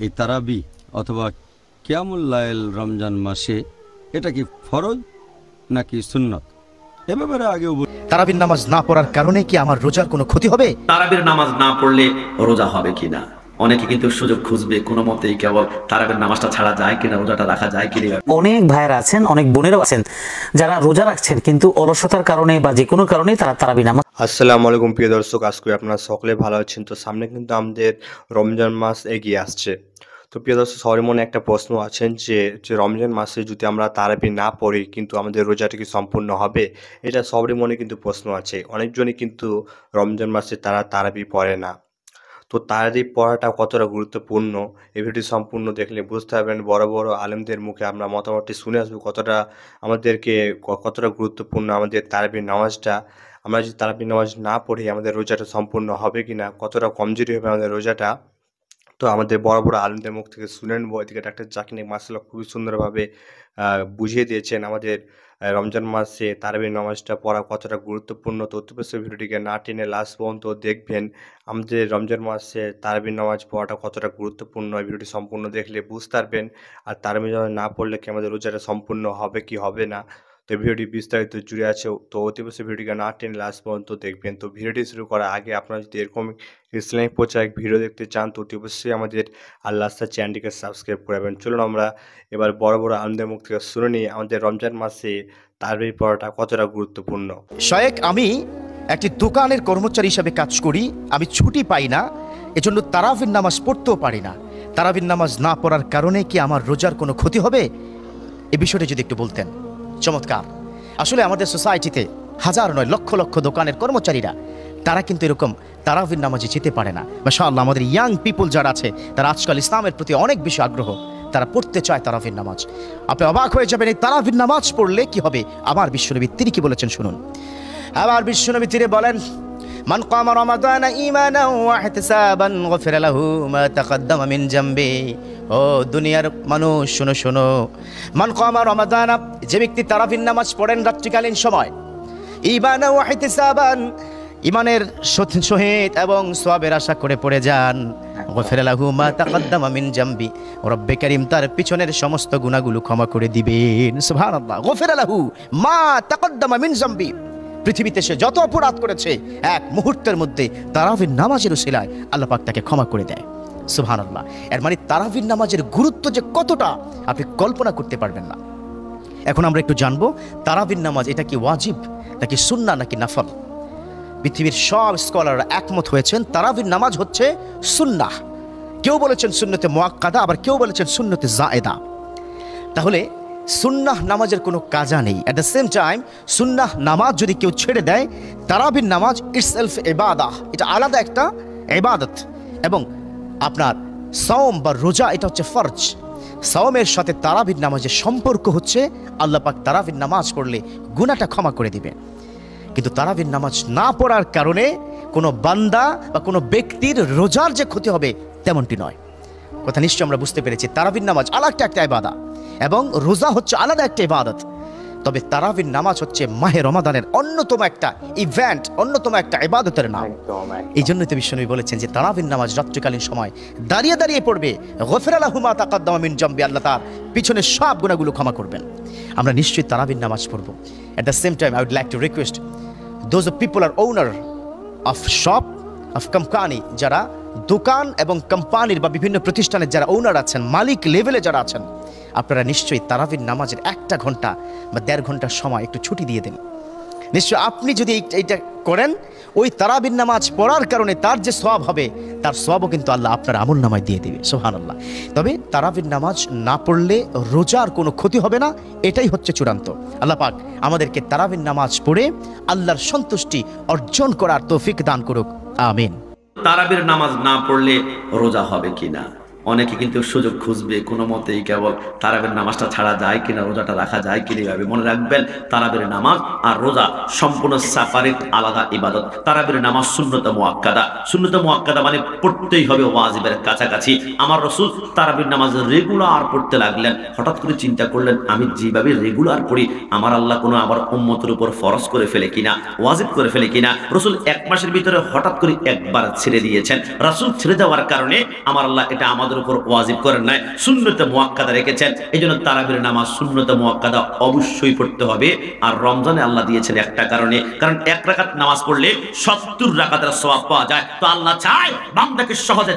এই তারাবি অথবা কিয়ামুল লাইল রমজান মাসে এটা কি ফরজ নাকি সুন্নত, এ ব্যাপারে আগেও তারাবির নামাজ না পড়ার কারণে কি আমার রোজার কোনো ক্ষতি হবে? তারাবির নামাজ না পড়লে রোজা হবে কিনা, অনেকে কিন্তু সুযোগ খুঁজবে কোনো মতেই কেবল তারাবির নামাজটা ছাড়া যায় কিনা, রোজাটা রাখা যায় কিনা। অনেক ভাইয়েরা আছেন, অনেক বোনেরাও আছেন যারা রোজা রাখছেন কিন্তু অলসতার কারণে বা যে কোনো কারণে তারা তারাবি নামাজ। আসসালামু আলাইকুম প্রিয় দর্শক, আজকে আপনারা সকলে ভালো আছেন। তো সামনে কিন্তু আমাদের রমজান মাস এগিয়ে আসছে। তো প্রিয় দর্শক, সবার মনে একটা প্রশ্ন আছেন যে রমজান মাসে যদি আমরা তারাবি না পড়ি কিন্তু আমাদের রোজাটা কি সম্পূর্ণ হবে? এটা সবারই মনে কিন্তু প্রশ্ন আছে। অনেকজনই কিন্তু রমজান মাসে তারাবি পড়ে না। তো তারাবি পড়াটা কতটা গুরুত্বপূর্ণ এই ভিডিওটি সম্পূর্ণ দেখলে বুঝতে পারবেন। বড় বড় আলেমদের মুখে আমরা মতামতটি শুনে আসবো কতটা গুরুত্বপূর্ণ আমাদের তারাবির নামাজটা। আমরা যদি তারাবির নামাজ না পড়ি আমাদের রোজাটা সম্পূর্ণ হবে কিনা, কতটা কমজোরি হবে আমাদের রোজাটা, তো আমাদের বড় বড় আলেমদের মুখ থেকে শুনে নেবো। এদিকে ডাক্তার জাকির নায়েক মাশাআল্লাহ খুবই সুন্দরভাবে বুঝিয়ে দিয়েছেন আমাদের রমজান মাসে তারাবির নামাজটা পড়া কতটা গুরুত্বপূর্ণ। তো অবশ্যই ভিডিওটিকে না টেনে লাস্ট পর্যন্ত দেখবেন। আমাদের রমজান মাসে তারাবির নামাজ পড়াটা কতটা গুরুত্বপূর্ণ এই ভিডিওটি সম্পূর্ণ দেখলে বুঝতে পারবেন। আর তারাবির নামাজ না পড়লে কি আমাদের রোজাটা সম্পূর্ণ হবে কি হবে না, তো ভিডিওটি বিস্তারিত জুড়ে আছে। তো অবশ্যই ভিডিওটিকে না টেনে লাস্ট পর্যন্ত দেখবেন। তো ভিডিওটি শুরু করার আগে আপনারা যদি এরকম ইসলামিক প্রচার ভিডিও দেখতে চান তো অবশ্যই আমাদের আল্লাহ চ্যানেলটিকে সাবস্ক্রাইব করবেন। চলুন আমরা এবার বড় বড় আলেমদের মুখ থেকে শুনে নিই আমাদের রমজান মাসে তারাবি পড়াটা কতটা গুরুত্বপূর্ণ। শায়েখ, আমি একটি দোকানের কর্মচারী হিসাবে কাজ করি, আমি ছুটি পাই না, এজন্য তারাবির নামাজ পড়তেও পারি না। তারাবির নামাজ না পড়ার কারণে কি আমার রোজার কোনো ক্ষতি হবে? এই বিষয়টা যদি একটু বলতেন। চমৎকার। আসলে আমাদের সোসাইটিতে হাজার নয় লক্ষ লক্ষ দোকানের কর্মচারীরা তারা কিন্তু এরকম তারাবির নামাজে যেতে পারে না। মাশাআল্লাহ, আমাদের ইয়াং পিপল যারা আছে তারা আজকাল ইসলামের প্রতি অনেক বেশি আগ্রহ, তারা পড়তে চায় তারাবির নামাজ। আপনি অবাক হয়ে যাবেন এই তারাবির নামাজ পড়লে কি হবে। আমার বিশ্বনবী তিনি কি বলেছেন শুনুন। আমার বিশ্বনবী তিনি বলেন, মান কামা রমাদান ঈমানান ওয়া ইহতিসাবান গফিরা লাহু মা তাকদ্দামা মিন জামবি। ও দুনিয়ার মানুষ শোনো শোনো, মান কামা রমাদান, যে ব্যক্তি তারাবির নামাজ পড়েন রাত্রিকালীন সময়, ঈমানান ওয়া ইহতিসাবান, ইমানের সহিত এবং সওয়াবের আশা করে পড়ে যান, গফিরা লাহু মা তাকদ্দামা মিন জামবি, রব্বে কারীম তার পিছনের সমস্ত গুনাহগুলো ক্ষমা করে দিবেন। সুবহানাল্লাহ, গফিরা লাহু মা তাকদ্দামা মিন জামবি। পৃথিবীতে সে যত অপরাধ করেছে এক মুহূর্তের মধ্যে তারাবির নামাজের উসিলায় আল্লাহ পাক তাকে ক্ষমা করে দেয়। সুবহানাল্লাহ। এর মানে তারাবির নামাজের গুরুত্ব যে কতটা আপনি কল্পনা করতে পারবেন না। এখন আমরা একটু জানবো তারাবির নামাজ এটা কি ওয়াজিব নাকি সুন্নাহ নাকি নফল। পৃথিবীর সব স্কলাররা একমত হয়েছেন তারাবির নামাজ হচ্ছে সুন্নাহ। কেউ বলেছেন সুন্নতে মুআক্কাদা, আবার কেউ বলেছেন সুন্নতে জায়েদা। তাহলে সুন্নাহ নামাজের কোনো কাজা নেই। অ্যাট দ্য সেম টাইম সুন্নাহ নামাজ যদি কেউ ছেড়ে দেয়, তারাবির নামাজ ইটসেলফ ইবাদাহ, এটা আলাদা একটা ইবাদত। এবং আপনার সাওম বা রোজা এটা হচ্ছে ফরজ। সাওমের সাথে তারাবির নামাজের সম্পর্ক হচ্ছে আল্লাহ পাক তারাবির নামাজ পড়লে গুনাহটা ক্ষমা করে দিবে। কিন্তু তারাবির নামাজ না পড়ার কারণে কোনো বান্দা বা কোনো ব্যক্তির রোজার যে ক্ষতি হবে তেমনটি নয়। কথা নিশ্চয় আমরা বুঝতে পেরেছি। তারাবির নামাজ আলাদা একটা ইবাদত এবং রোজা হচ্ছে আলাদা একটা ইবাদত। তবে তারাবির নামাজ হচ্ছে মাহে রমাদানের অন্যতম একটা ইভেন্ট, অন্যতম একটা ইবাদতের নাম। এই জন্যই তো বিশ্বনবী বলেছেন যে তারাবির নামাজ রাত্রিকালীন সময় দাঁড়িয়ে দাঁড়িয়ে পড়বে, গফিরা লাহু মা তাকদ্দামা মিন জামবি, আল্লাহ তার পিছনের সব গুনাহগুলো ক্ষমা করবেন। আমরা নিশ্চয়ই তারাবির নামাজ পড়ব। At the same time I would like to request those people আর owner of shop of company, যারা দোকান এবং কোম্পানির বা বিভিন্ন প্রতিষ্ঠানের যারা ওনার আছেন, মালিক লেভেলে যারা আছেন, আপনারা নিশ্চয়ই তারাবির নামাজের 1 ঘন্টা বা 1.5 ঘন্টার সময় একটু ছুটি দিয়ে দেন। নিশ্চয় আপনি যদি এইটা করেন, ওই তারাবির নামাজ পড়ার কারণে তার যে সওয়াব হবে তার সওয়াবও কিন্তু আল্লাহ আপনার আমল নামায় দিয়ে দেবে। সুবহানাল্লাহ। তবে তারাবির নামাজ না পড়লে রোজার কোনো ক্ষতি হবে না, এটাই হচ্ছে চূড়ান্ত। আল্লাহ পাক আমাদেরকে তারাবির নামাজ পড়ে আল্লাহর সন্তুষ্টি অর্জন করার তৌফিক দান করুক, আমিন। তারাবির নামাজ না পড়লে রোজা হবে কিনা, অনেকে কিন্তু সুযোগ খুঁজবে কোনো মতেই কেবল তারাবির নামাজটা ছাড়া যায় কিনা, রোজাটা রাখা যায় কিনা। মনে রাখবেন তারাবির নামাজ আর রোজা সম্পূর্ণ সেপারেট, আলাদা ইবাদত। তারাবির নামাজ সুন্নতে মুআক্কাদা। সুন্নতে মুআক্কাদা মানে পড়তেই হবে ওয়াজিবের কাছাকাছি। আমার রাসূল তারাবির নামাজ রেগুলার পড়তে লাগলেন। হঠাৎ করে চিন্তা করলেন, আমি যেভাবে রেগুলার পড়ি আমার আল্লাহ কোনো আবার উম্মতের উপর ফরজ করে ফেলে কিনা, ওয়াজিব করে ফেলে কিনা। রাসূল 1 মাসের ভিতরে হঠাৎ করে একবার ছেড়ে দিয়েছেন। রাসূল ছেড়ে দেওয়ার কারণে আমার আল্লাহ এটা আমাদের আমাদের উপর ওয়াজিব করেন নাই, সুন্নতে মুআক্কাদা রেখেছেন। এই জন্য তারাবির নামাজ সুন্নতে মুআক্কাদা অবশ্যই পড়তে হবে। আর রমজানে আল্লাহ দিয়েছেন একটা কারণে, কারণ 1 রাকাত নামাজ পড়লে 70 রাকাতের সওয়াব পাওয়া যায়। তো আল্লাহ চায় বান্দাকে সহজে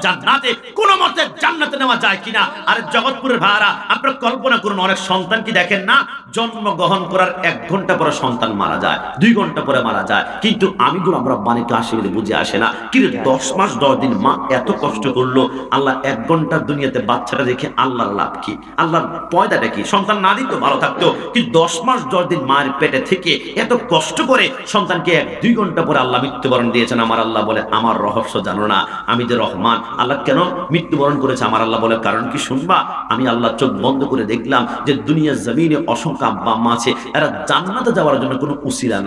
জান্নাতে কোনো মতে জান্নাতে নেওয়া যায় কিনা। আর জগৎপুরের ভাইরা, আপনারা কল্পনা করুন, অনেক সন্তান কি দেখেন না, জন্মগ্রহণ করার 1 ঘন্টা পরে সন্তান মারা যায়, 2 ঘন্টা পরে মারা যায়। কিন্তু আমি গোলাম রব্বানিকে আসলে বুঝে আসে না, কিন্তু 10 মাস 10 দিন মা এত কষ্ট করলো, আল্লাহ 1 ঘন্টার দুনিয়াতে বাচ্চাটা দেখে আল্লাহর লাভ কি, আল্লাহর পয়দাটা কি? সন্তান না দিত ভালো থাকতো, কিন্তু 10 মাস 10 দিন মায়ের পেটে থেকে এত কষ্ট করে সন্তানকে 1-2 ঘন্টা পরে আল্লাহ মৃত্যুবরণ দিয়েছেন। আমার আল্লাহ বলে, আমার রহস্য জানো না? আমি যে রহমান। আল্লাহ কেন মৃত্যুবরণ করেছে? আমার আল্লাহ বলে, কারণ কি শুনবা? আমি আল্লাহ চোখ বন্ধ করে দেখলাম যে দুনিয়ার জমিনে অসংখ্য আব্বা আম্মা আছে, এরা জান্নাতে যাওয়ার জন্য কোনো উসিলা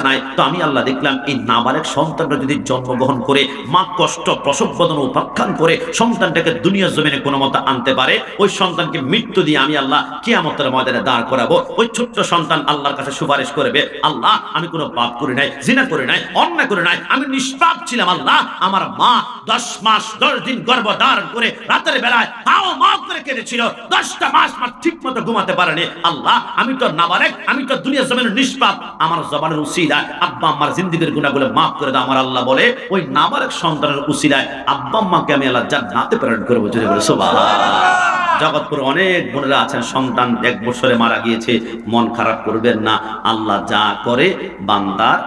নাই। তো আমি আল্লাহ দেখলাম এই নাবালেগ সন্তানটা যদি জন্মগ্রহণ করে মা কষ্ট প্রসব বেদনা উপাখ্যান করে সন্তানটাকে দুনিয়ার জমিনে কোনো মতে আনতে পারে, ওই সন্তানকে মৃত্যু দিয়ে আমি আল্লাহ কিয়ামতের ময়দানে দাঁড় করাবো। ওই ছোট্ট সন্তান আল্লাহর কাছে সুপারিশ করবে, আল্লাহ আমি কোনো পাপ করি নাই, জিনা করি নাই, অন্যায় করি নাই, আমি নিষ্পাপ ছিলাম। আল্লাহ আমার মা 10 মাস 10 দিন গর্ভধারণ করে রাতের বেলায় হাও মাও করে কেঁদেছিল, 10টা মাস মা ঠিক মতো ঘুমাতে পারেনি। আল্লাহ আমি তো নাবালেগ, আমি তো দুনিয়ার জমিনে নিষ্পাপ, আমার জবানের উসিলায় আব্বা আম্মার জিন্দেগীর গুনাহগুলো মাফ করে দাও। আমার আল্লাহ বলে, ওই নাবালেগ সন্তানের উসিলায় আব্বা আম্মাকে আমি আল্লাহ জান্নাতে প্রেরণ করবো। জোরে বলে সুবহানাল্লাহ। জগৎপুরে অনেক বোনেরা আছেন, সন্তান 1 বছরে মারা গিয়েছে, মন খারাপ করবেন না। আল্লাহ যা করে বান্দার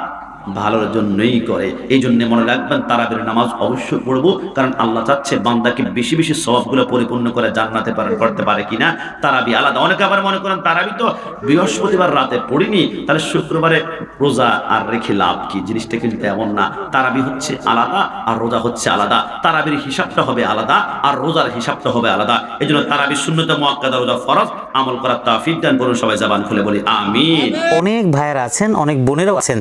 ভালোর জন্যই করে। এই জন্য মনে রাখবেন, তারাবির নামাজ অবশ্যই পড়বো, কারণ আল্লাহ চাচ্ছে বান্দাকে বেশি বেশি সওয়াবগুলো পরিপূর্ণ করে জান্নাতে করতে পারে কিনা। তারাবি আলাদা। অনেকে আবার মনে করেন তারাবি তো বৃহস্পতিবার রাতে পড়িনি, তাহলে শুক্রবারে রোজা আর রেখে লাভ কি? জিনিসটা কিন্তু এমন না। তারাবি হচ্ছে আলাদা আর রোজা হচ্ছে আলাদা। তারাবির হিসাবটা হবে আলাদা আর রোজার হিসাবটা হবে আলাদা। এই জন্য তারাবি সুন্নতে মুআক্কাদা, রোজা ফরজ। আমল করার তৌফিক দান করুন। সবাই জবান খুলে বলি আমিন। অনেক ভাইয়েরা আছেন, অনেক বোনেরাও আছেন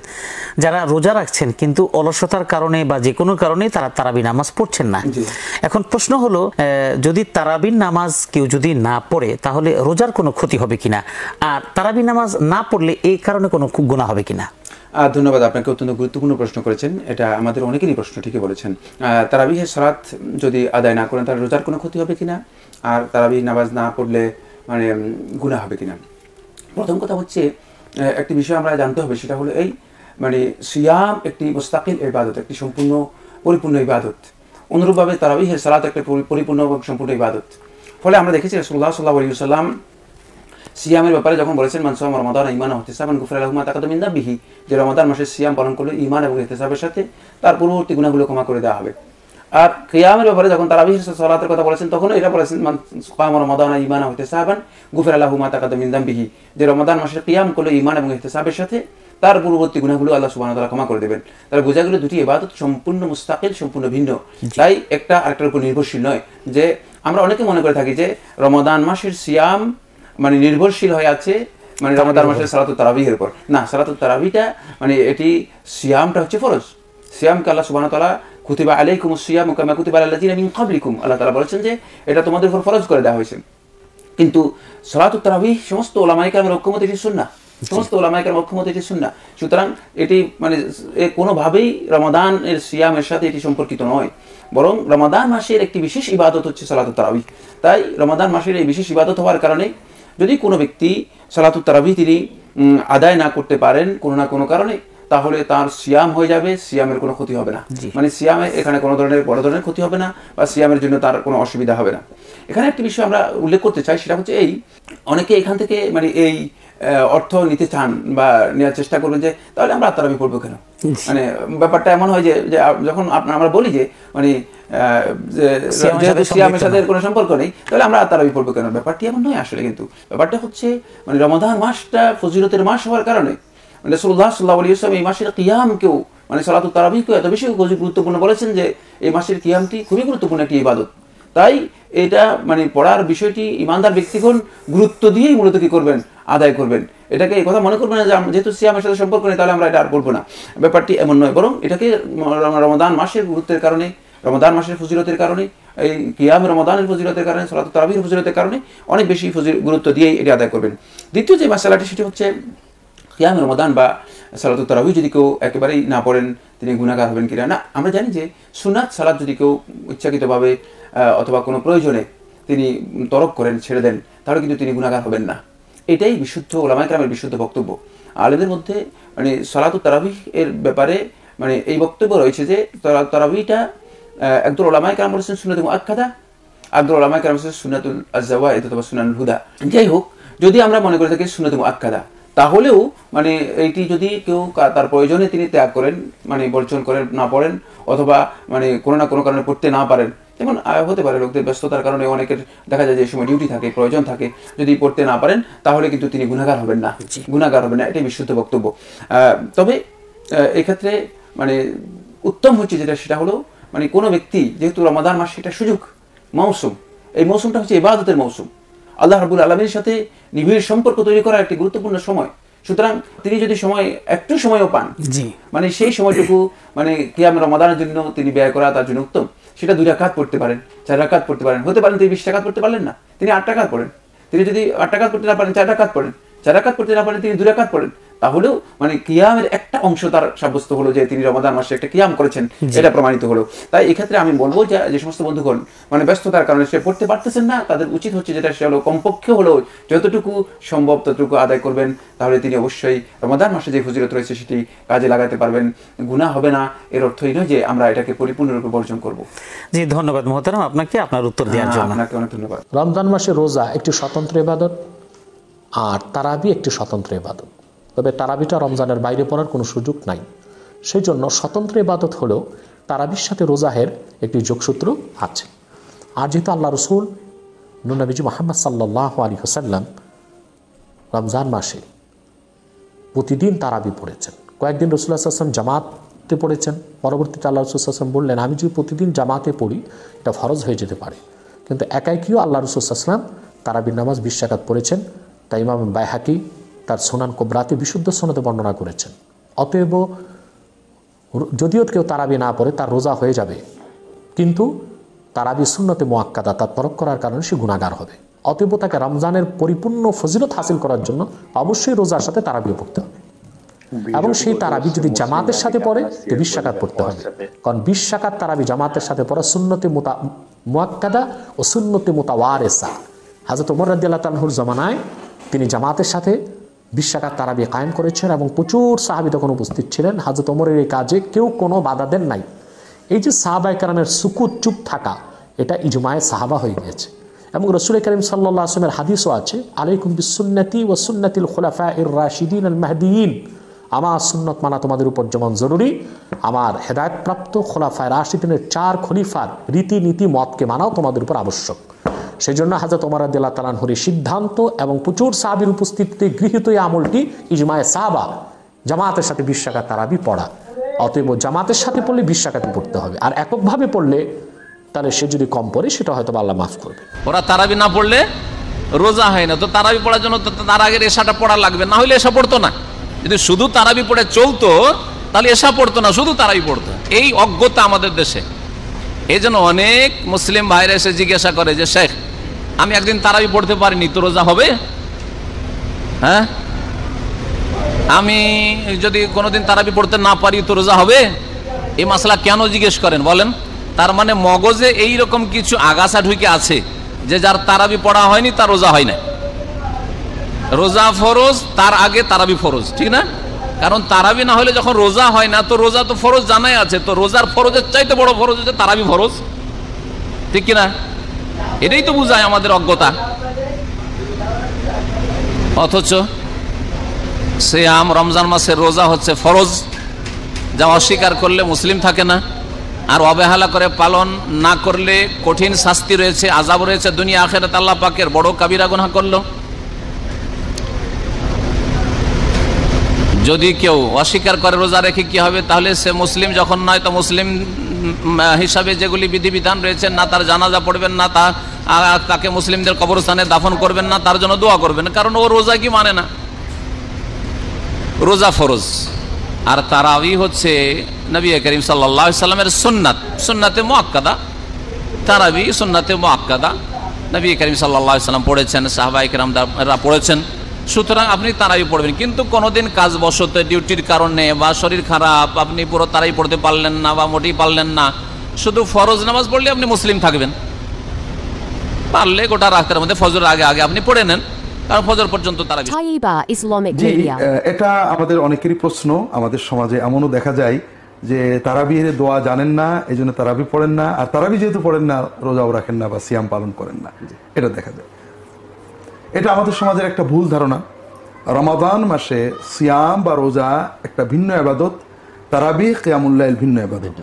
যারা রোজা রাখছেন কিন্তু অলসতার কারণে বা যে কোনো কারণে তারা তারাবি নামাজ পড়ছেন না। এখন প্রশ্ন হলো, যদি তারাবি নামাজ কেউ যদি না পড়ে তাহলে রোজার কোনো ক্ষতি হবে কিনা, আর তারাবি নামাজ না পড়লে এই কারণে কোনো গুনাহ হবে কিনা? ধন্যবাদ, আপনাকে অত্যন্ত গুরুত্বপূর্ণ প্রশ্ন করেছেন। এটা আমাদের অনেকেরই প্রশ্ন, ঠিকই বলেছেন। তারাবিহের সালাত যদি আদায় না করেন তাহলে রোজার কোনো ক্ষতি হবে কিনা, আর তারাবি নামাজ না পড়লে মানে গুনাহ হবে কিনা? প্রথম কথা হচ্ছে, একটি বিষয় আমরা জানতে হবে, সেটা হলো এই মানে সিয়াম একটি মুস্তাকিল ইবাদত, একটি সম্পূর্ণ পরিপূর্ণ ইবাদত। অনুরূপভাবে তারাবিহের সালাত একটা পরিপূর্ণ এবং সম্পূর্ণ ইবাদত। ফলে আমরা দেখেছি রাসূলুল্লাহ সাল্লাল্লাহু আলাইহি ওয়াসাল্লাম সিয়ামের ব্যাপারে যখন বলেছেন, মান সামা রমাদান ঈমানান ওয়া ইহতিসাবান গুফিরা লাহু মা তাকাদ্দামা মিন যামবিহি, যে রমাদান মাসে সিয়াম পালন করলে ঈমান এবং ইহতিসাবের সাথে তার পূর্ববর্তী গুনাহগুলো ক্ষমা করে দেওয়া হবে। আর কিয়ামের ব্যাপারে যখন তারাবিহের সালাতের কথা বলেছেন তখন এটা বলেছেন, মান সামা রমাদান ঈমানান ওয়া ইহতিসাবান গুফিরা লাহু মা তাকাদ্দামা মিন যামবিহি, যে রমাদান মাসে কিয়াম করলে ঈমান এবং ইহতিসাবের সাথে তার পূর্ববর্তী গুনাহগুলো আল্লাহ সুবহানাহু ওয়া তাআলা ক্ষমা করে দেবেন। তাহলে বোঝা গেল দুটি ইবাদত সম্পূর্ণ মুস্তাকিল, সম্পূর্ণ ভিন্ন, তাই একটা আরেকটার উপর নির্ভরশীল নয়। যে আমরা অনেকে মনে করে থাকি যে রমাদান মাসের সিয়াম মানে নির্ভরশীল হয়ে আছে মানে রমাদান মাসের সালাতুত তারাবিহের উপর। না, সালাতুত তারাবিটা মানে এটি সিয়ামটা হচ্ছে ফরজ। সিয়ামকে আল্লাহ সুবহানাহু ওয়া তাআলা কুতিবা আলাইকুমুস সিয়ামু কামা কুতিবা আলাল লাযিনা মিন ক্বাবলিকুম, আল্লাহ তাআলা বলেছেন যে এটা তোমাদের উপর ফরজ করে দেওয়া হয়েছে। কিন্তু সালাতুত তারাবিহ সমস্ত উলামায়ে কেরামের ঐক্যমত এটি সুন্নাহ, সমস্ত উলামায়ে কেরামের ঐক্যমত এটি সুন্নাহ। সুতরাং এটি মানে কোনোভাবেই রমাদানের সিয়ামের সাথে এটি সম্পর্কিত নয়, বরং রমাদান মাসের একটি বিশেষ ইবাদত হচ্ছে সালাতুত তারাবিহ। তাই রমাদান মাসের এই বিশেষ ইবাদত হওয়ার কারণে যদি কোনো ব্যক্তি সালাতুত তারাবিহ তিনি আদায় না করতে পারেন কোনো না কোনো কারণে, তাহলে তার সিয়াম হয়ে যাবে, সিয়ামের কোনো ক্ষতি হবে না। মানে সিয়ামে এখানে কোনো ধরনের বড় ধরনের ক্ষতি হবে না, বা সিয়ামের জন্য তার কোনো অসুবিধা হবে না। এখানে একটি বিষয় আমরা উল্লেখ করতে চাই, সেটা হচ্ছে এই, অনেকে এখান থেকে মানে এই অর্থ নিতে চান বা নেওয়ার চেষ্টা করবেন যে তাহলে আমরা তারাবি পড়বো কেন। মানে ব্যাপারটা এমন হয় যে যখন আমরা বলি যে মানে যেহেতু সিয়ামের সাথে কোনো সম্পর্ক নেই তাহলে আমরা তারাবি পড়বো কেন, ব্যাপারটি এমন নয় আসলে। কিন্তু ব্যাপারটা হচ্ছে মানে রমাদান মাসটা ফজিলতের মাস হওয়ার কারণে রাসূলুল্লাহ সাল্লাল্লাহু আলাইহি ওয়াসাল্লাম এই মাসের কিয়ামকেও মানে সালাতুত তারাবিহকে এত বেশি গুরুত্বপূর্ণ বলেছেন যে এই মাসের কিয়ামটি খুবই গুরুত্বপূর্ণ একটি ইবাদত। তাই এটা মানে পড়ার বিষয়টি ইমানদার ব্যক্তিগণ গুরুত্ব দিয়েই মূলত কি করবেন, আদায় করবেন। এটাকে এই কথা মনে করবেন না যে যেহেতু সিয়ামের সাথে সম্পর্ক নেই তাহলে আমরা এটা আর পড়বো না, ব্যাপারটি এমন নয়। বরং এটাকে রমাদান মাসের গুরুত্বের কারণে, রমাদান মাসের ফজিলতের কারণে, এই কিয়াম রমাদানের ফজিলতের কারণে, সালাতুত তারাবিহর ফজিলতের কারণে অনেক বেশি গুরুত্ব দিয়েই এটা আদায় করবেন। দ্বিতীয় যে মাসালাটি সেটি হচ্ছে কিয়াম রমাদান বা সালাতুত তারাবি যদি কেউ একেবারেই না পড়েন তিনি গুনাহগার হবেন কিনা? না, আমরা জানি যে সুন্নাত সালাত যদি কেউ ইচ্ছাকৃতভাবে অথবা কোনো প্রয়োজনে তিনি তরক করেন, ছেড়ে দেন, তাহলে কিন্তু তিনি গুনাহগার হবেন না। এটাই বিশুদ্ধ ওলামায়ে কেরামের বিশুদ্ধ বক্তব্য। আলেমদের মধ্যে মানে সালাতুত তারাবিহ এর ব্যাপারে মানে এই বক্তব্য রয়েছে যে তারাবিটা একদল ওলামায়ে কেরাম বলেছেন সুন্নাতুল মুআক্কাদা, একদল ওলামায়ে কেরাম বলেছেন সুন্নাতুল আয-যাওয়ায়েদ অথবা সুনানুল হুদা। যাই হোক, যদি আমরা মনে করে থাকি সুন্নাতুল মুআক্কাদা, তাহলেও মানে এইটি যদি কেউ তার প্রয়োজনে তিনি ত্যাগ করেন, মানে বর্জন করেন, না পড়েন, অথবা মানে কোনো না কোনো কারণে পড়তে না পারেন, যেমন হতে পারে লোকদের ব্যস্ততার কারণে অনেকের দেখা যায় যে সময় ডিউটি থাকে, প্রয়োজন থাকে, যদি পড়তে না পারেন তাহলে কিন্তু তিনি গুনাহগার হবেন না, গুনাহগার হবেন না, এটাই বিশুদ্ধ বক্তব্য। তবে এক্ষেত্রে মানে উত্তম হচ্ছে যেটা, সেটা হলো মানে কোনো ব্যক্তি, যেহেতু রমাদান মাস এটা সুযোগ, মৌসুম, এই মৌসুমটা হচ্ছে ইবাদতের মৌসুম, আল্লাহ রাব্বুল আলামিনের সাথে নিবিড় সম্পর্ক তৈরি করার একটি গুরুত্বপূর্ণ সময়। সুতরাং তিনি যদি সময় একটু সময়ও পান, মানে সেই সময়টুকু মানে কিয়াম রমাদানের জন্য তিনি ব্যয় করা তার জন্য উত্তম। সেটা 2 রাকাত পড়তে পারেন, 4 রাকাত পড়তে পারেন, হতে পারেন তিনি 20 রাকাত পড়তে পারলেন না, তিনি 8 রাকাত পড়েন। তিনি যদি 8 রাকাত পড়তে না পারেন 4 রাকাত পড়েন, 4 রাকাত পড়তে না পারেন তিনি 2 রাকাত পড়েন, তাহলেও মানে কিয়ামের একটা অংশ তার সাব্যস্ত হলো যে তিনি রমাদান মাসে একটা কিয়াম করেছেন, এটা প্রমাণিত হলো। তাই এক্ষেত্রে আমি বলবো যে সমস্ত বন্ধুগণ মানে ব্যস্ততার কারণে সে পড়তে পারতেছেন না, তাদের উচিত হচ্ছে যেটা সে হলো কমপক্ষে হলো যতটুকু সম্ভব ততটুকু আদায় করবেন, তাহলে তিনি অবশ্যই রমাদান মাসে যে ফজিলত রয়েছে সেটি কাজে লাগাতে পারবেন, গুনাহ হবে না। এর অর্থই নয় যে আমরা এটাকে পরিপূর্ণরূপে বর্জন করব। জি, ধন্যবাদ মোহতারাম আপনাকে আপনার উত্তর দেওয়ার জন্য। আপনাকে অনেক ধন্যবাদ। রমজান মাসে রোজা একটি স্বতন্ত্র ইবাদত, আর তারাবি একটি স্বতন্ত্র ইবাদত। তবে তারাবিটা রমজানের বাইরে পড়ার কোনো সুযোগ নাই, সেই জন্য স্বতন্ত্র ইবাদত হলেও তারাবির সাথে রোজাহের একটি যোগসূত্র আছে। আর যেহেতু আল্লাহ রসুল নবীজি মুহাম্মদ সাল্লাল্লাহু আলাইহি ওয়াসাল্লাম রমজান মাসে প্রতিদিন তারাবি পড়েছেন, কয়েকদিন রাসূলুল্লাহ সাল্লাল্লাহু আলাইহি ওয়াসাল্লাম জামাতে পড়েছেন, পরবর্তীতে আল্লাহ রাসূল সাল্লাল্লাহু আলাইহি ওয়াসাল্লাম বললেন আমি যদি প্রতিদিন জামাতে পড়ি এটা ফরজ হয়ে যেতে পারে। কিন্তু একাইকিও আল্লাহ রাসূল সাল্লাল্লাহু আলাইহি ওয়াসাল্লাম তারাবির নামাজ 20 রাকাত পড়েছেন, তাই ইমাম বাইহাকি তার সুনান কুবরাতে বিশুদ্ধ সনদে বর্ণনা করেছেন। অতএব যদিও কেউ তারাবি না পড়ে তার রোজা হয়ে যাবে, কিন্তু তারাবি সুন্নতে মুআক্কাদা, তার তরক করার কারণে সে গুনাহগার হবে। অতএব তাকে রমজানের পরিপূর্ণ ফজিলত হাসিল করার জন্য অবশ্যই রোজার সাথে তারাবিও পড়তে হবে, এবং সেই তারাবি যদি জামাতের সাথে পড়ে তো 20 রাকাত পড়তে হবে, কারণ 20 রাকাত তারাবি জামাতের সাথে পড়া সুন্নতে মুআক্কাদা ও সুন্নতে মুতাওয়ারিসা। হযরত ওমর রাদিয়াল্লাহু তাআলা আনহুর জামানায় তিনি জামাতের সাথে 20 রাকাত তারাবি কায়েম করেছেন এবং প্রচুর সাহাবী তখন উপস্থিত ছিলেন। হযরত ওমরের এই কাজে কেউ কোনো বাধা দেন নাই। এই যে সাহাবায়ে কেরামের সুকুত, চুপ থাকা, এটা ইজমায়ে সাহাবা হয়ে গিয়েছে। এবং রাসূল করিম সাল্লাল্লাহু আলাইহি ওয়াসাল্লামের হাদিসও আছে, আলাইকুম বিসুন্নতি ওয়া সুন্নাতিল খুলাফাইর রাশিদিন আল মাহদিয়িন, আমার সুন্নত মানা তোমাদের উপর যেমন জরুরি, আমার হেদায়েতপ্রাপ্ত খোলাফায়ে রাশিদিনের 4 খলিফার রীতিনীতি মতকে মানাও তোমাদের উপর আবশ্যক। সেই জন্য হযরত ওমর রাদিয়াল্লাহু তাআলা আনহুর সিদ্ধান্ত এবং প্রচুর সাহাবীর উপস্থিতিতে গৃহীত এই আমলটি ইজমায়ে সাহাবা, জামাতের সাথে 20 রাকাত তারাবি পড়া। অতএব জামাতের সাথে পড়লে 20 রাকাতই পড়তে হবে, আর এককভাবে পড়লে তাহলে সে যদি কম পড়ে সেটা হয়তো আল্লাহ মাফ করবে। ওরা তারাবি না পড়লে রোজা হয় না, তো তারাবি পড়ার জন্য তার আগের এশাটা পড়া লাগবে, না হলে এশা পড়তো না। যদি শুধু তারাবি পড়ে চলতো তাহলে এশা পড়তো না, শুধু তারাবি পড়তো। এই অজ্ঞতা আমাদের দেশে, এই জন্য অনেক মুসলিম ভাইরা এসে জিজ্ঞাসা করে যে শেখ আমি একদিন তারাবি পড়তে পারিনি, তো রোজা হবে? হ্যাঁ, আমি যদি কোনোদিন তারাবি পড়তে না পারি তো রোজা হবে? এই মাসলা কেন জিজ্ঞেস করেন বলেন? তার মানে মগজে এইরকম কিছু আগাছা ঢুকে আছে যে যার তারাবি পড়া হয়নি তার রোজা হয় না। রোজা ফরজ, তার আগে তারাবি ফরজ, ঠিক না? কারণ তারাবি না হলে যখন রোজা হয় না, তো রোজা তো ফরজ জানাই আছে, তো রোজার ফরজের চাইতে বড় ফরজ হচ্ছে তারাবি ফরজ, ঠিক কিনা? এটাই তো বুঝায় আমাদের অজ্ঞতা। অথচ সিয়াম, রমজান মাসের রোজা হচ্ছে ফরজ, যা অস্বীকার করলে মুসলিম থাকে না, আর অবহেলা করে পালন না করলে কঠিন শাস্তি রয়েছে, আযাব রয়েছে দুনিয়া আখিরাত, আল্লাহ পাকের বড় কাবিরা গুনাহ করলো। যদি কেউ অস্বীকার করে রোজা রেখে কি হবে? তাহলে সে মুসলিম যখন নয়, তো মুসলিম হিসাবে যেগুলি বিধিবিধান রয়েছে, না তার জানাজা পড়বেন না, তাকে মুসলিমদের কবরস্থানে দাফন করবেন না, তার জন্য দোয়া করবেন, কারণ ও রোজা কি মানে না। রোজা ফরজ, আর তারাবি হচ্ছে নবী করিম সাল্লাল্লাহু আলাইহি সাল্লামের সুন্নাত, সুন্নাতে মুআক্কাদা। তারাবি সুন্নাতে মুআক্কাদা নবী করিম সাল্লাল্লাহু আলাইহি সাল্লাম পড়েছেন, সাহাবায়ে কেরামরা পড়েছেন, সুতরাং আপনি তারাবি পড়বেন। কিন্তু কোনোদিন কাজবশত ডিউটির কারণে বা শরীর খারাপ আপনি পুরো তারাবি পড়তে পারলেন না বা মোটেই পারলেন না, শুধু ফরজ নামাজ পড়লে আপনি মুসলিম থাকবেন। পারলে গোটা রাতের মধ্যে ফজরের আগে আগে আপনি পড়ে নেন, কারণ ফজর পর্যন্ত তারাবি। জি, এটা আমাদের অনেকেরই প্রশ্ন। আমাদের সমাজে এমনও দেখা যায় যে তারাবির দোয়া জানেন না, এই জন্য তারাবি পড়েন না, আর তারাবি যেহেতু পড়েন না রোজাও রাখেন না বা সিয়াম পালন করেন না, এটা দেখা যায়। এটা আমাদের সমাজের একটা ভুল ধারণা। রমাদান মাসে সিয়াম বা রোজা একটা ভিন্ন ইবাদত, তারাবি কিয়ামুল লাইল ভিন্ন ইবাদত।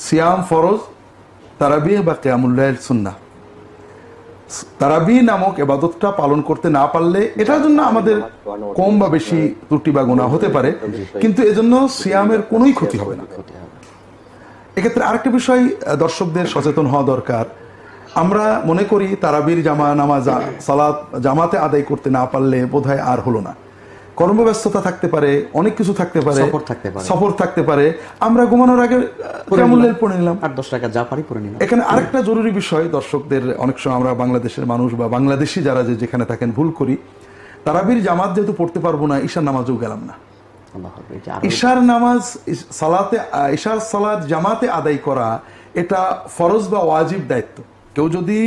সিয়াম ফরজ, তারাবি বা কিয়ামুল লাইল সুন্নাহ। তারাবি নামক ইবাদতটা পালন করতে না পারলে এটার জন্য আমাদের কম বা বেশি ত্রুটি বা গুনাহ হতে পারে, কিন্তু এজন্য সিয়ামের কোনোই ক্ষতি হবে না। এক্ষেত্রে আরেকটা বিষয় দর্শকদের সচেতন হওয়া দরকার। আমরা মনে করি তারাবির নামাজ সালাত জামাতে আদায় করতে না পারলে বোধহয় আর হলো না। কর্মব্যস্ততা থাকতে পারে, অনেক কিছু থাকতে পারে, সফর থাকতে পারে, আমরা ঘুমানোর আগে কিয়ামুল লাইল পড়ে নিলাম, 8-10 রাকাত যা পারি পড়ে নিলাম। এখানে আরেকটা জরুরি বিষয়, দর্শকদের অনেক সময় আমরা বাংলাদেশের মানুষ বা বাংলাদেশি যারা যেখানে থাকেন ভুল করি। তারাবির জামাত যেহেতু পড়তে পারবো না, ঈশার নামাজও গেলাম না। ঈশার নামাজ ঈশার সালাত জামাতে আদায় করা এটা ফরজ বা ওয়াজিব দায়িত্ব। কেউ যদি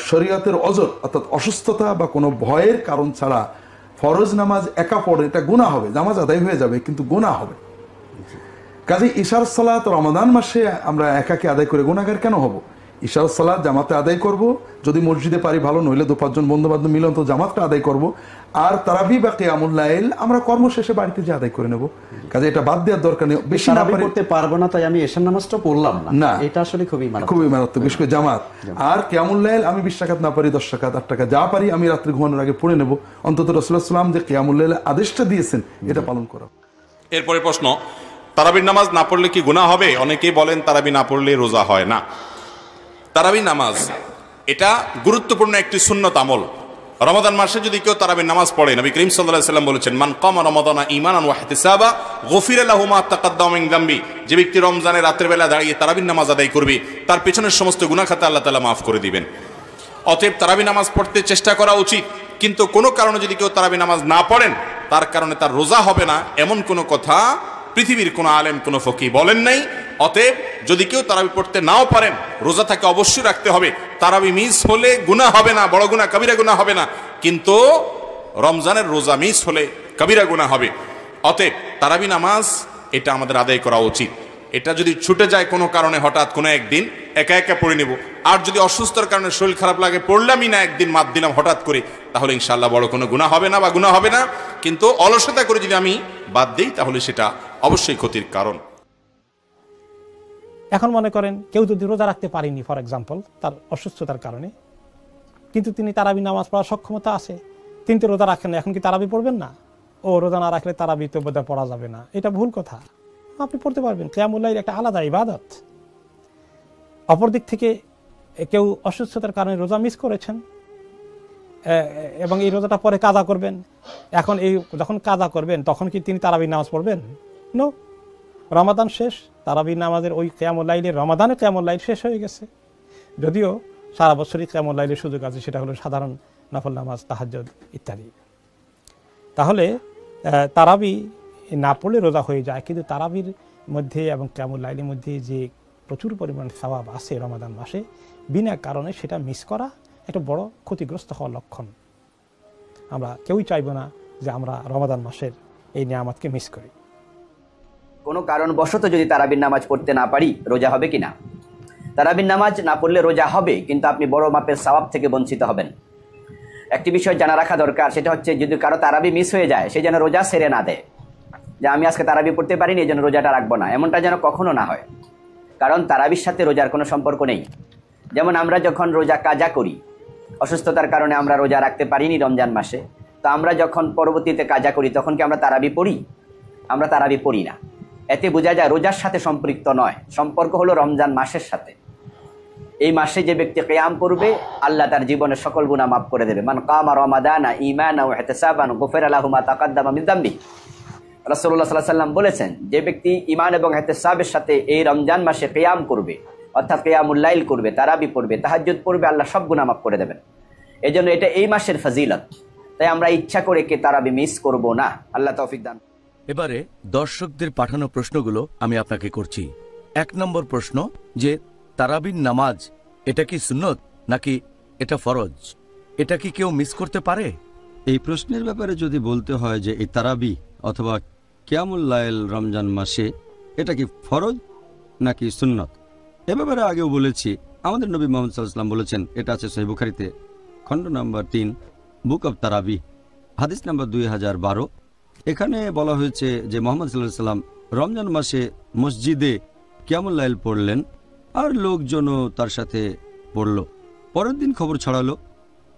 শরীয়তের অজর অর্থাৎ অসুস্থতা বা কোনো ভয়ের কারণ ছাড়া ফরজ নামাজ একা পড়ে, এটা গুনাহ হবে। নামাজ আদায় হয়ে যাবে কিন্তু গুনাহ হবে। কাজে ঈশার সালাত রমাদান মাসে আমরা একাকে আদায় করে গুনাহগার কেন হব? ঈশার সালাত জামাতে আদায় করব, যদি মসজিদে পারি ভালো, নইলে 2-5 জন বন্ধু বান্ধব মিলন তো জামাতটা আদায় করব। আর তারাবি বা কিয়ামুল লাইল আমরা কর্ম শেষে বাড়িতে যে আদায় করে নেব। কাজে এটা বাদ দেওয়ার দরকার নেই। বেশি না পড়তে পারবো না তাই আমি ঈশার নামাজটা পড়লাম না, এটা আসলে খুবই মারাত্মক, বিশেষ করে জামাত। আর কিয়ামুল লাইল আমি 20 রাকাত না পারি 10 রাকাত 8 রাকাত যা পারি আমি রাত্রে ঘুমানোর আগে পড়ে নেব। অন্তত রাসূলুল্লাহ সাল্লাল্লাহু আলাইহি ওয়াসাল্লাম যে কিয়ামুল লাইল আদেশটা দিয়েছেন এটা পালন করা। এরপরে প্রশ্ন, তারাবির নামাজ না পড়লে কি গুনাহ হবে? অনেকেই বলেন তারাবি না পড়লে রোজা হয় না। তারাবি নামাজ এটা গুরুত্বপূর্ণ একটি সুন্নত আমল। রমাদান মাসে যদি কেউ তারাবির নামাজ পড়ে, নবী করিম সাল্লাল্লাহু আলাইহি ওয়াসাল্লাম বলেছেন, মান কামা রমাদানা ঈমানান ওয়া ইহতিসাবা গুফিরা লাহু মা তাকাদ্দামা মিন যামবি। যে ব্যক্তি রমজানের রাতের বেলা দাঁড়িয়ে তারাবির নামাজ আদায় করবে, তার পেছনের সমস্ত গুনাহ খাতা আল্লাহ তাআলা মাফ করে দিবেন। অতএব তারাবি নামাজ পড়তে চেষ্টা করা উচিত। কিন্তু কোনো কারণে যদি কেউ তারাবি নামাজ না পড়েন, তার কারণে তার রোজা হবে না, এমন কোনো কথা পৃথিবীর কোনো আলেম কোনো ফকি বলেন নাই। অতএব যদি কেউ তারাবি পড়তে নাও পারেন, রোজা তাকে অবশ্যই রাখতে হবে। তারাবি মিস হলে গুনাহ হবে না, বড় গুনাহ কবিরা গুনাহ হবে না, কিন্তু রমজানের রোজা মিস হলে কবিরা গুনাহ হবে। অতএব তারাবি নামাজ এটা আমাদের আদায় করা উচিত। এটা যদি ছুটে যায় কোনো কারণে, হঠাৎ কোনো একদিন একা একা পড়ে নেব। আর যদি অসুস্থতার কারণে শরীর খারাপ লাগে, পড়লামই না, একদিন মাত দিলাম হঠাৎ করে, তাহলে ইনশাআল্লাহ বড় কোনো গুনাহ হবে না বা গুনাহ হবে না। কিন্তু অলসতা করে যদি আমি বাদ দিই, তাহলে সেটা অবশ্যই ক্ষতির কারণ। এখন মনে করেন কেউ যদি রোজা রাখতে পারেনি, ফর এক্সাম্পল তার অসুস্থতার কারণে, কিন্তু তিনি তারাবি নামাজ পড়ার সক্ষমতা আছে, তিনি তো রোজা রাখেন না, এখন কি তারাবি পড়বেন না? ও রোজা না রাখলে তারাবি তো বোধহয় পড়া যাবে না, এটা ভুল কথা। আপনি পড়তে পারবেন, কিয়ামুল লাইল একটা আলাদা ইবাদত। অপরদিক থেকে কেউ অসুস্থতার কারণে রোজা মিস করেছেন এবং এই রোজাটা পরে কাজা করবেন, এখন এই যখন কাজা করবেন তখন কি তিনি তারাবি নামাজ পড়বেন? নো, রমাদান শেষ, তারাবি নামাজের ওই কিয়ামুল লাইলের রমাদানের কিয়ামুল লাইল শেষ হয়ে গেছে। যদিও সারা বছরই কিয়ামুল লাইলের সুযোগ আছে, সেটা হলো সাধারণ নফল নামাজ, তাহাজ্জুদ ইত্যাদি। তাহলে তারাবি না পড়লে রোজা হয়ে যায়, কিন্তু তারাবির মধ্যে এবং কিয়ামুল লাইলের মধ্যে যে প্রচুর পরিমাণে সওয়াব আছে রমাদান মাসে, বিনা কারণে সেটা মিস করা একটা বড় ক্ষতিগ্রস্ত হওয়ার লক্ষণ। আমরা কেউই চাইব না যে আমরা রমাদান মাসের এই নিয়ামতকে মিস করি। কোনো কারণবশত যদি তারাবির নামাজ পড়তে না পারি, রোজা হবে কিনা? তারাবির নামাজ না পড়লে রোজা হবে, কিন্তু আপনি বড় মাপের সওয়াব থেকে বঞ্চিত হবেন। একটি বিষয় জানা রাখা দরকার, সেটা হচ্ছে যদি কারো তারাবি মিস হয়ে যায়, সে যেন রোজা সেরে না দেয়, যে আমি আজকে তারাবি পড়তে পারিনি এই জন্য রোজাটা রাখবো না, এমনটা যেন কখনো না হয়। কারণ তারাবির সাথে রোজার কোনো সম্পর্ক নেই। যেমন আমরা যখন রোজা কাজা করি, অসুস্থতার কারণে আমরা রোজা রাখতে পারিনি রমজান মাসে, তো আমরা যখন পরবর্তীতে কাজা করি তখন কি আমরা তারাবি পড়ি? আমরা তারাবি পড়ি না। এতে বোঝা যায় রোজার সাথে সম্পৃক্ত নয়, সম্পর্ক হলো রমজান মাসের সাথে। এই মাসে যে ব্যক্তি কিয়াম করবে, আল্লাহ তার জীবনের সকল গুনাহ মাফ করে দেবে। মান কামা রমাদানা ঈমানান ওয়া ইহতিসাবান গুফিরা লাহু মা তাকাদ্দামা মিন যামবি। রাসূলুল্লাহ সাল্লাল্লাহু আলাইহি ওয়াসাল্লাম বলেছেন, যে ব্যক্তি ঈমান এবং ইহতিসাবের সাথে এই রমজান মাসে কিয়াম করবে, অর্থাৎ কিয়ামুল লাইল করবে, তারাবি পড়বে, তাহাজ্জুদ পড়বে, আল্লাহ সব গুনাহ মাফ করে দেবেন। এজন্য এটা এই মাসের ফজিলত। তাই আমরা ইচ্ছা করে কে তারাবি মিস করব না। আল্লাহ তৌফিক দান। এবারে দর্শকদের পাঠানো প্রশ্নগুলো আমি আপনাকে করছি। 1 নম্বর প্রশ্ন, যে তারাবির নামাজ এটা কি সুন্নত নাকি এটা ফরজ? এটা কি কেউ মিস করতে পারে? এই প্রশ্নের ব্যাপারে যদি বলতে হয় যে এই তারাবি অথবা কিয়ামুল লাইল রমজান মাসে এটা কি ফরজ নাকি সুন্নত, এ ব্যাপারে আগেও বলেছি। আমাদের নবী মুহাম্মদ সাল্লাল্লাহু আলাইহি ওয়াসাল্লাম বলেছেন, এটা আছে সহিহ বুখারীতে খণ্ড নম্বর 3 বুক অব তারাবি হাদিস নম্বর 2012। এখানে বলা হয়েছে যে মুহাম্মদ সাল্লাল্লাহু আলাইহি ওয়াসাল্লাম রমজান মাসে মসজিদে কিয়ামুল লাইল পড়লেন আর লোকজনও তার সাথে পড়ল। পরের দিন খবর ছড়ালো,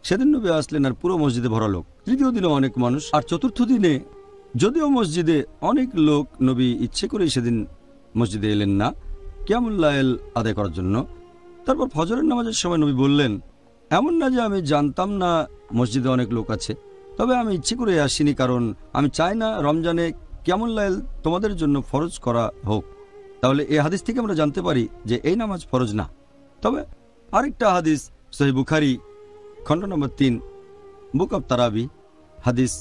সেদিন নবী আসলেন আর পুরো মসজিদে ভরা লোক। তৃতীয় দিনে অনেক মানুষ, আর চতুর্থ দিনে যদিও মসজিদে অনেক লোক, নবী ইচ্ছে করে সেদিন মসজিদে এলেন না কিয়ামুল লাইল আদায় করার জন্য। তারপর ফজরের নামাজের সময় নবী বললেন, এমন না যে আমি জানতাম না মসজিদে অনেক লোক আছে, তবে আমি ইচ্ছে করে আসিনি, কারণ আমি চাই না রমজানে কিয়ামুল লাইল তোমাদের জন্য ফরজ করা হোক। তাহলে এই হাদিস থেকে আমরা জানতে পারি যে এই নামাজ ফরজ না। তবে আরেকটা হাদিস সহিহ বুখারী খণ্ড নম্বর 3 বুক অব তারাবি হাদিস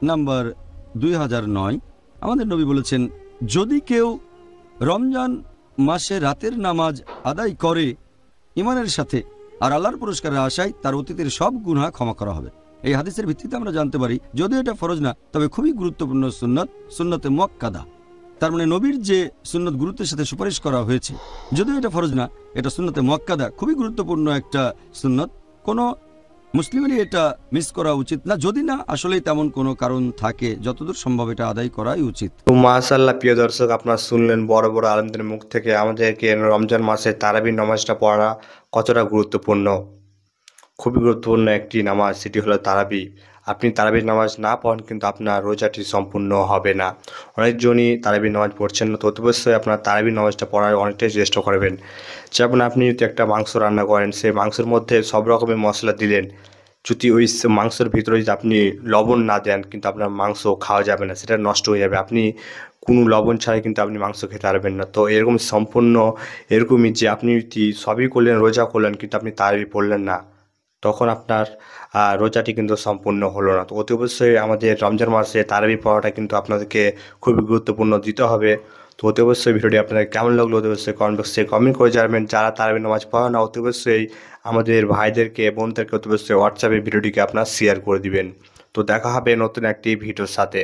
নাম্বার 2009, আমাদের নবী বলেছেন, যদি কেউ রমজান মাসে রাতের নামাজ আদায় করে ইমানের সাথে আর আল্লাহর পুরস্কারের আশায়, তার অতীতের সব গুনাহ ক্ষমা করা হবে। এই হাদিসের ভিত্তিতে আমরা জানতে পারি যদিও এটা ফরজ না, তবে খুবই গুরুত্বপূর্ণ সুন্নত, সুন্নতে মুআক্কাদা। তার মানে নবীর যে সুন্নত গুরুত্বের সাথে সুপারিশ করা হয়েছে, যদিও এটা ফরজ না, এটা সুন্নতে মুআক্কাদা, খুবই গুরুত্বপূর্ণ একটা সুন্নত। কোনো মুসলিমেরই এটা মিস করা উচিত না, যদি না আসলেই তেমন কোনো কারণ থাকে। যতদূর সম্ভব এটা আদায় করাই উচিত। তো মাশাআল্লাহ, প্রিয় দর্শক, আপনারা শুনলেন বড় বড় আলেমদের মুখ থেকে আমাদেরকে রমজান মাসে তারাবির নামাজটা পড়া কতটা গুরুত্বপূর্ণ। খুবই গুরুত্বপূর্ণ একটি নামাজ, সেটি হলো তারাবি। আপনি তারাবির নামাজ না পড়েন কিন্তু আপনার রোজাটি সম্পূর্ণ হবে না। অনেকজনই তারাবির নামাজ পড়ছেন না, তো অবশ্যই আপনার তারাবির নামাজটা পড়ার অনেকটাই চেষ্টা করবেন। যেমন আপনি যদি একটা মাংস রান্না করেন, সেই মাংসের মধ্যে সব রকমের মশলা দিলেন, যদি ওই মাংসের ভিতরে যদি আপনি লবণ না দেন, কিন্তু আপনার মাংস খাওয়া যাবে না, সেটা নষ্ট হয়ে যাবে। আপনি কোনো লবণ ছাড়াই কিন্তু আপনি মাংস খেতে পারবেন না। তো এরকম সম্পূর্ণ এরকমই যে আপনি সবই করলেন, রোজা করলেন, কিন্তু আপনি তারাবি পড়লেন না, তখন আপনার রোজাটি কিন্তু সম্পূর্ণ হলো না। তো অতি অবশ্যই আমাদের রমজান মাসে তারাবি পড়াটা কিন্তু আপনাদেরকে খুবই গুরুত্বপূর্ণ দিতে হবে। তো অতি অবশ্যই ভিডিওটি আপনাদের কেমন লাগলো অতি অবশ্যই কমেন্ট বক্সে কমেন্ট করে জানাবেন। যারা তারাবি নামাজ পড়া না, অতি অবশ্যই আমাদের ভাইদেরকে, বোনদেরকে অতি অবশ্যই হোয়াটসঅ্যাপে ভিডিওটিকে আপনার শেয়ার করে দিবেন। তো দেখা হবে নতুন একটি ভিডিওর সাথে।